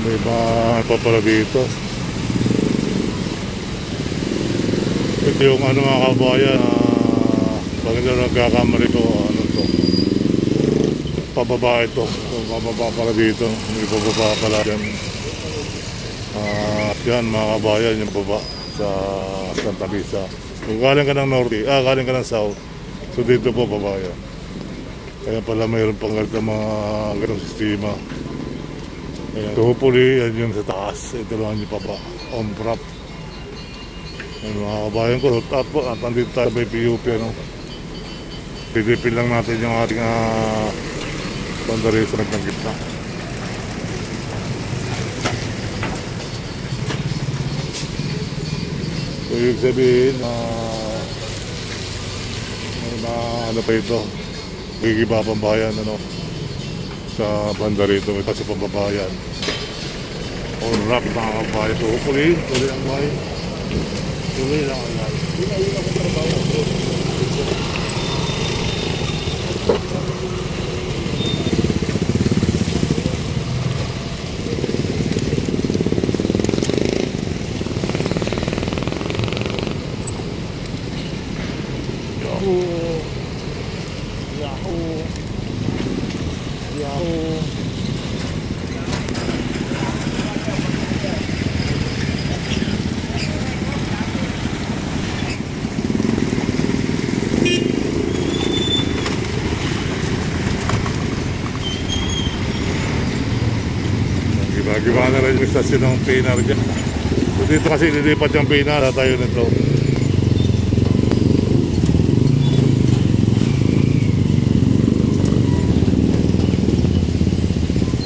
May iba pa pala dito. Ito yung ano mga kabayan, pag hindi na nagkakamali ko, ano to, pababa ito. So, pababa pala dito. May pababa pala dyan. Yan mga kabayan, yung baba sa Santa Misa. Kung galing ka ng norte, galing ka ng south, so dito po baba yan. Kaya pala mayroon pang mga ganong sistema. Ayan. So hopefully, yan yung sa taas. Ito lang yung paba, on prop. Ayan, mga kabayan ko, at po, at nandito tayo may PUP, ano. Pidipin lang natin yung ating bandari sa ng gitna. So yung sabihin, ano pa ito, gigiba pang bayan, ano, sa banda rito, ito sa pambabayan. On rap mga kabayan. So hopefully, tuloy ang bahay. Tuloy lang ang bahay. Yun ako trabaho. Giba na rin yung istasyon ng Pinar dyan. So dito kasi lilipat yung Pinar, tayo nito.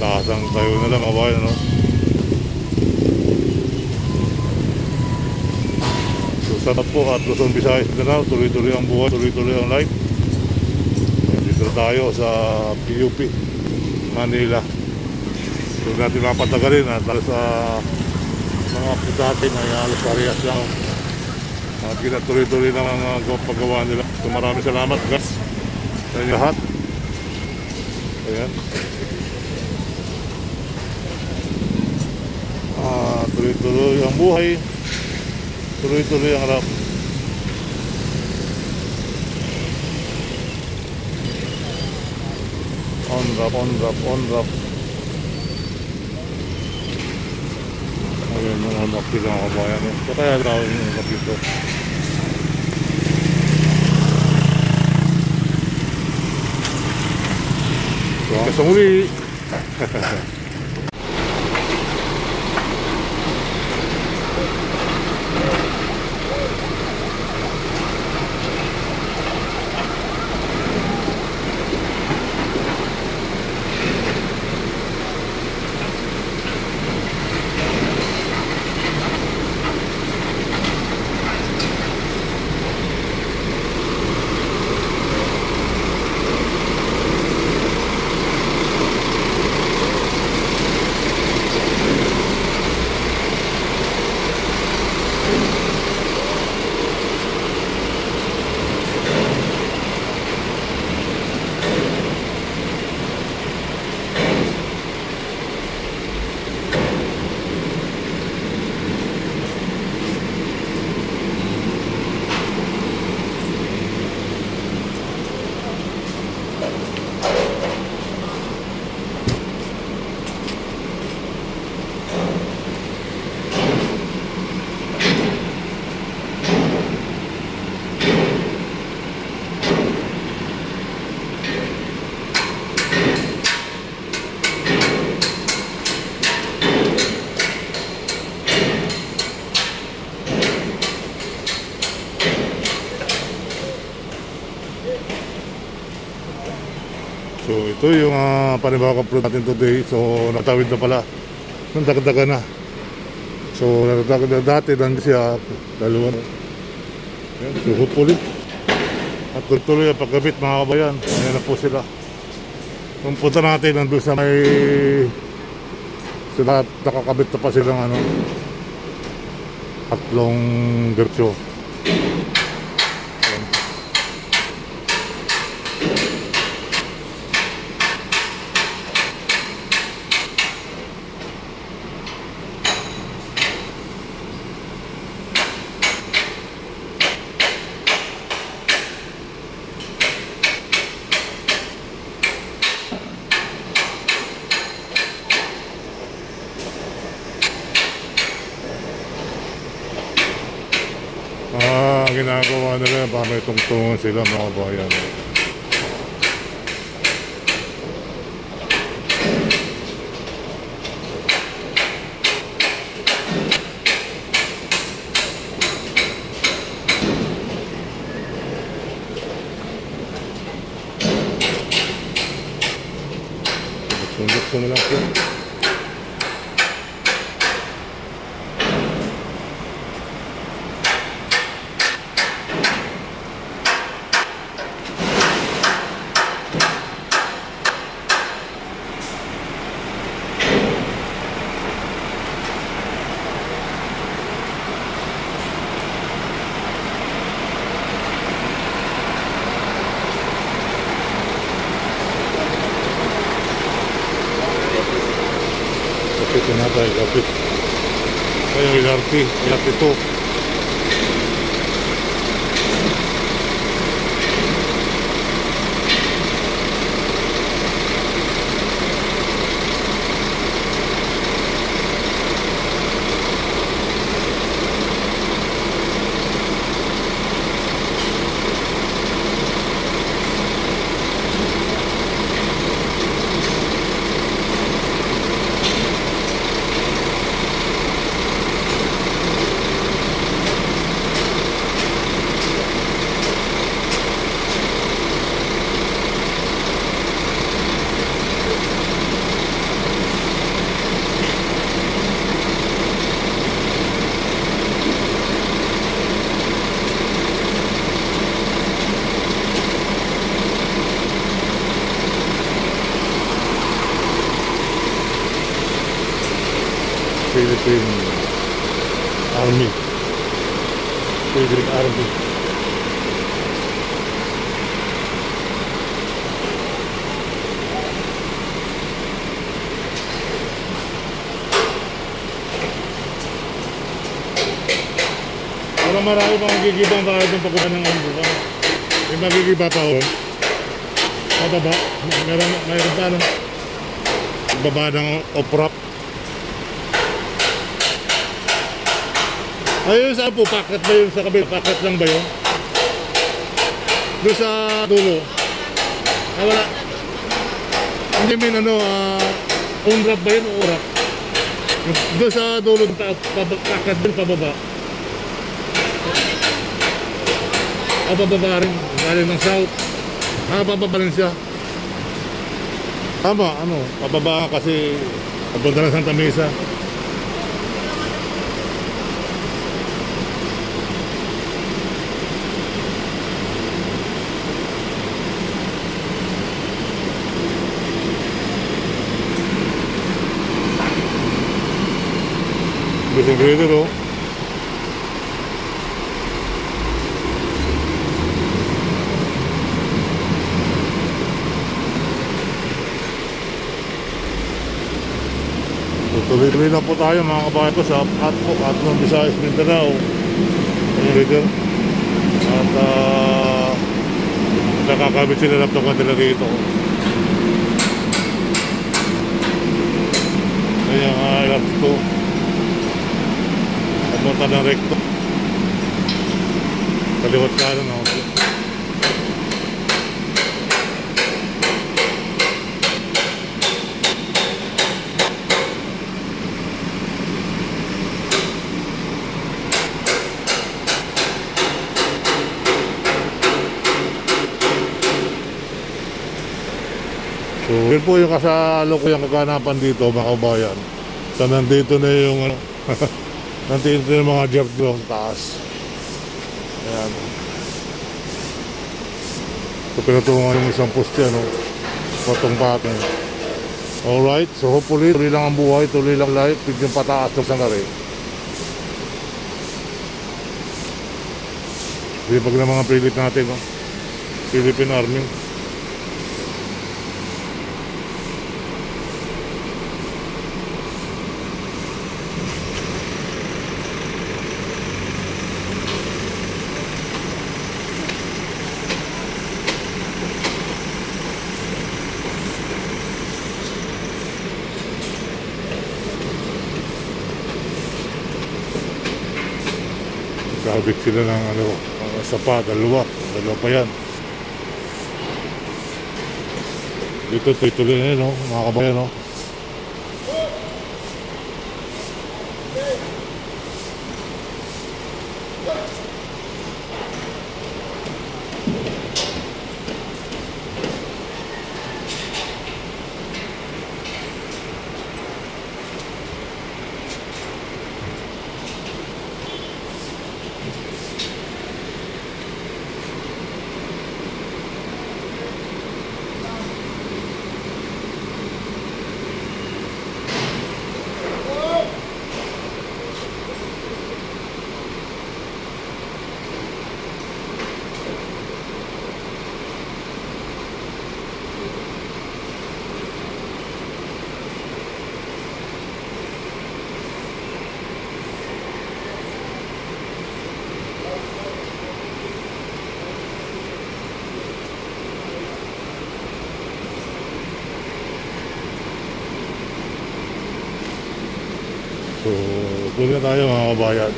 Taasang tayo na lang kabayan, ano. So sana po at Luzon, Visayas na lang, tuloy-tuloy ang buhay, tuloy-tuloy ang life. Dito tayo sa PUP Manila. So natin mapatagalin at sa mga putatin ay halos parehas lang at kinatuloy-tuloy na mga paggawa nila. So maraming salamat guys sa inyo lahat. Ayan, tuloy-tuloy ang buhay, tuloy-tuloy ang harap. On rap, on rap, on rap. Ayan, mga makti lang mga kabayan. So kaya tawag yung mga dito. So hanggang sa muli. So ito yung panibawang upload natin today. So nakatawid na pala, nagdagdagan na. So nagdagdagan na dati, nandun siya dalawa. So hopefully at tuloy ang pagkabit mga kabayan. Ayan na po sila. Kung punta natin nandun sa may sila, nakakabit na pa silang tatlong diretsyo. Ginagawa nila para may tungtungan sila mga bayan. Buksan na lang po. Kapit na tayo, kapit. Kaya yung LRT 2. Philippine Army. Philippine Army. Parang marami pang magigibang tayo ng pagkuhan ng ambukan. May magigiba pa ako. Pababa. Mayroon pa ng baba ng oprap. Ayun saan po? Packet ba yun sa kabila? Packet lang ba yun? Doon sa dulo? Ah, wala. Hindi min unwrap ba yun o urap? Doon sa dulo, packet din pababa. Ah, pababa rin. Galing ng south. Ah, pababa rin siya. Tama, pababa kasi papunta ng Santa Mesa. Bising grader oh. Tuloy-tuloy na po tayo mga kabayan ko sa Atlong Visayas Mindanao. Grader. At nakakabit sila laptop nila dito. Kaya nga laptop punta ng recto. Kaliwat ka lang ako. So, yun po yung kasalukuyang kaganapan dito mga kabayan. So, nandito na yung nandito yung mga jeep doon taas. Ayan. So, pinatungan yung isang poste, patong-patong. Alright, so hopefully, tuloy lang ang buhay, tuloy lang life, bigyan pataas ng sangari. Sipag ng mga pilit natin, Philippine Army. Kabit sila ng sapa, dalawa pa yan. Dito tuloy na yun, no? Mga kabayan, no? So, tuloy na tayo mga kabayan.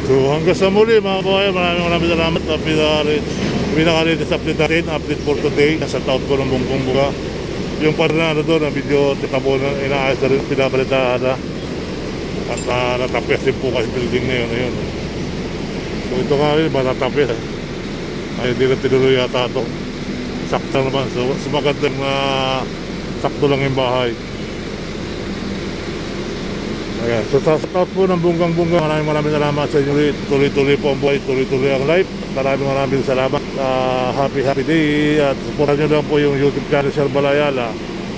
So hanggang sa muli mga kabayan, maraming salamat na pinaka-latest update natin, update for today. Nasa taot ko ng Bungkong Buka. Yung parang na doon, ang video tabo na inaayos na rin, pinabalitaan na. At natapos din po kasi building na yun. So ito nga rin, matatapos. Ay hindi na tinuloy yata ito. Sakto naman, so magandang sakto lang yung bahay. Ayan. So sa taot po ng Bunggang-Bunggang, maraming salamat sa inyo. Tuloy-tuloy po ang buhay, tuloy-tuloy ang life. Maraming salamat. Happy day. At supportan nyo lang po yung YouTube channel Sir Balayala.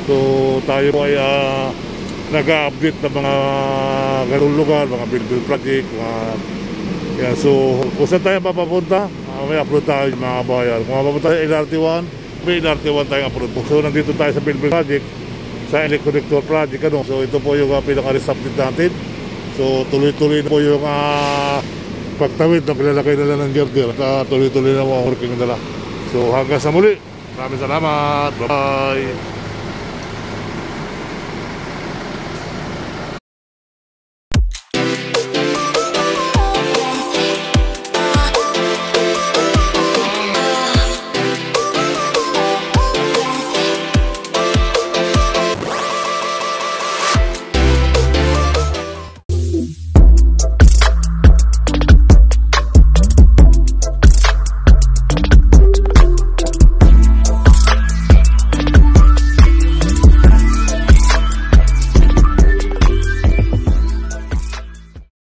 So tayo po ay nag-update ng mga ganung lugar, mga build project. Yan. So kung saan tayo papapunta, may upload tayo mga bayan. Kung mapapunta sa LRT1, may LRT1 tayong upload. So nandito tayo sa build project, sa electroconnector project, ano. So ito po yung pinaka-update natin. So tuloy-tuloy na po yung pagtawid na pilalagay nila ng girder. At tuloy-tuloy na po ang working nila. So hanggang sa muli, maraming salamat, bye bye.